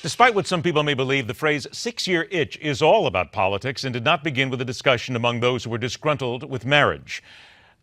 Despite what some people may believe, the phrase six-year itch is all about politics and did not begin with a discussion among those who were disgruntled with marriage.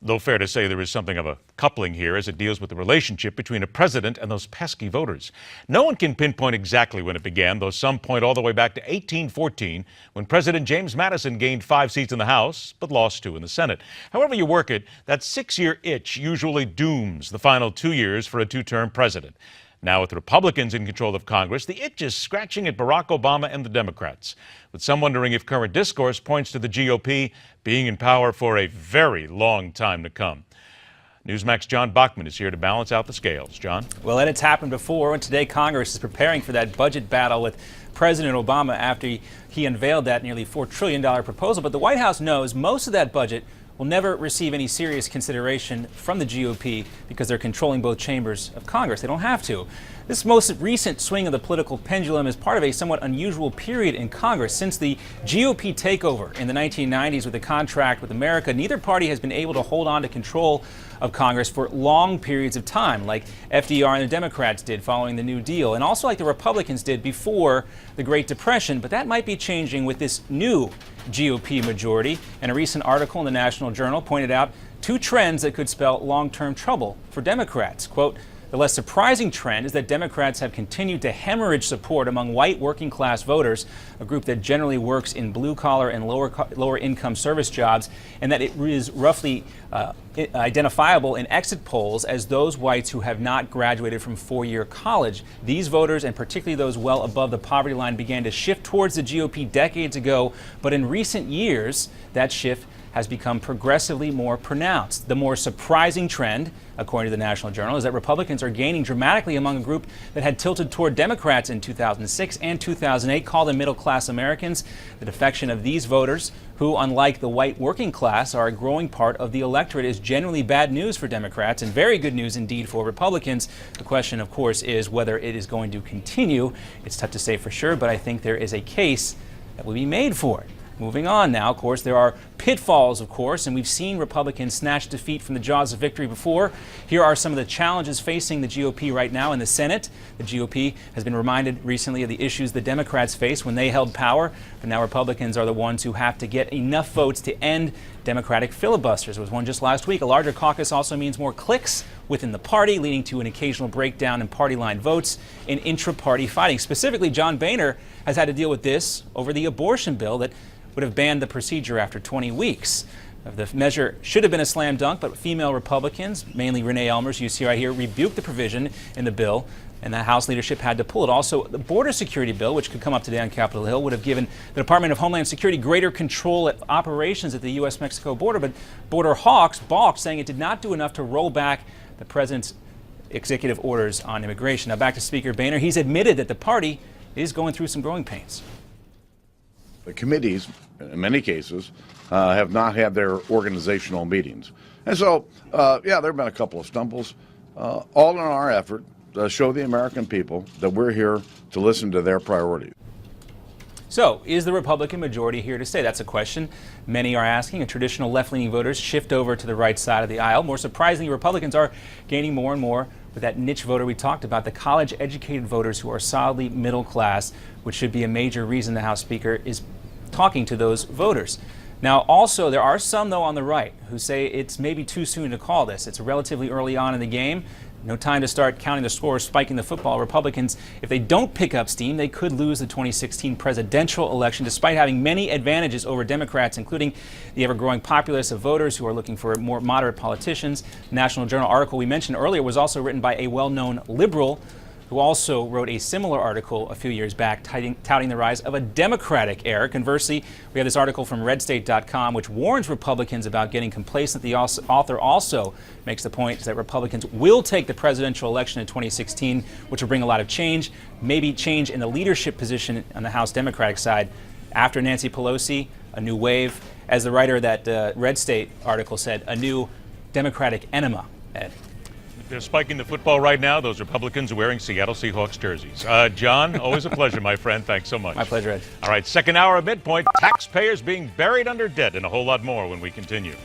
Though fair to say there is something of a coupling here as it deals with the relationship between a president and those pesky voters. No one can pinpoint exactly when it began, though some point all the way back to 1814 when President James Madison gained 5 seats in the House but lost 2 in the Senate. However you work it, that six-year itch usually dooms the final 2 years for a two-term president. Now, with Republicans in control of Congress, the itch is scratching at Barack Obama and the Democrats, with some wondering if current discourse points to the GOP being in power for a very long time to come. Newsmax's John Bachman is here to balance out the scales. John? Well, and it's happened before, and today Congress is preparing for that budget battle with President Obama after he unveiled that nearly $4 trillion proposal. But the White House knows most of that budget will never receive any serious consideration from the GOP because they're controlling both chambers of Congress. They don't have to. This most recent swing of the political pendulum is part of a somewhat unusual period in Congress. Since the GOP takeover in the 1990s with a contract with America, neither party has been able to hold on to control of Congress for long periods of time, like FDR and the Democrats did following the New Deal, and also like the Republicans did before the Great Depression. But that might be changing with this new GOP majority. And a recent article in the National Journal pointed out 2 trends that could spell long-term trouble for Democrats. Quote, the less surprising trend is that Democrats have continued to hemorrhage support among white working-class voters, a group that generally works in blue-collar and lower-income service jobs, and that it is roughly identifiable in exit polls as those whites who have not graduated from 4-year college. These voters, and particularly those well above the poverty line, began to shift towards the GOP decades ago, but in recent years, that shift has become progressively more pronounced. The more surprising trend, according to the National Journal, is that Republicans are gaining dramatically among a group that had tilted toward Democrats in 2006 and 2008, called the middle-class Americans. The defection of these voters, who, unlike the white working class, are a growing part of the electorate, is generally bad news for Democrats and very good news indeed for Republicans. The question, of course, is whether it is going to continue. It's tough to say for sure, but I think there is a case that will be made for it. Moving on now, of course, there are pitfalls, of course, and we've seen Republicans snatch defeat from the jaws of victory before. Here are some of the challenges facing the GOP right now in the Senate. The GOP has been reminded recently of the issues the Democrats faced when they held power, but now Republicans are the ones who have to get enough votes to end Democratic filibusters. There was one just last week. A larger caucus also means more cliques within the party, leading to an occasional breakdown in party line votes and intra-party fighting. Specifically, John Boehner has had to deal with this over the abortion bill that would have banned the procedure after 20 weeks. The measure should have been a slam dunk, but female Republicans, mainly Renee Elmers, you see right here, rebuked the provision in the bill, and the House leadership had to pull it. Also, the border security bill, which could come up today on Capitol Hill, would have given the Department of Homeland Security greater control at operations at the U.S.-Mexico border, but border hawks balked, saying it did not do enough to roll back the president's executive orders on immigration. Now back to Speaker Boehner. He's admitted that the party is going through some growing pains. The committees, in many cases, have not had their organizational meetings. And so, yeah, there have been a couple of stumbles, all in our effort to show the American people that we're here to listen to their priorities. So, is the Republican majority here to stay? That's a question many are asking. And traditional left-leaning voters shift over to the right side of the aisle. More surprisingly, Republicans are gaining more and more with that niche voter we talked about, the college-educated voters who are solidly middle class, which should be a major reason the House Speaker is talking to those voters. Now, also, there are some, though, on the right who say it's maybe too soon to call this. It's relatively early on in the game. No time to start counting the scores, spiking the football. Republicans, if they don't pick up steam, they could lose the 2016 presidential election, despite having many advantages over Democrats, including the ever-growing populace of voters who are looking for more moderate politicians. The National Journal article we mentioned earlier was also written by a well-known liberal who also wrote a similar article a few years back touting the rise of a Democratic era. Conversely, we have this article from redstate.com which warns Republicans about getting complacent. The author also makes the point that Republicans will take the presidential election in 2016, which will bring a lot of change, maybe change in the leadership position on the House Democratic side. After Nancy Pelosi, a new wave. As the writer of that Red State article said, a new Democratic enema, Ed. They're spiking the football right now. Those Republicans are wearing Seattle Seahawks jerseys. John, always a pleasure, my friend. Thanks so much. My pleasure, Ed. All right, second hour of MidPoint. Taxpayers being buried under debt and a whole lot more when we continue.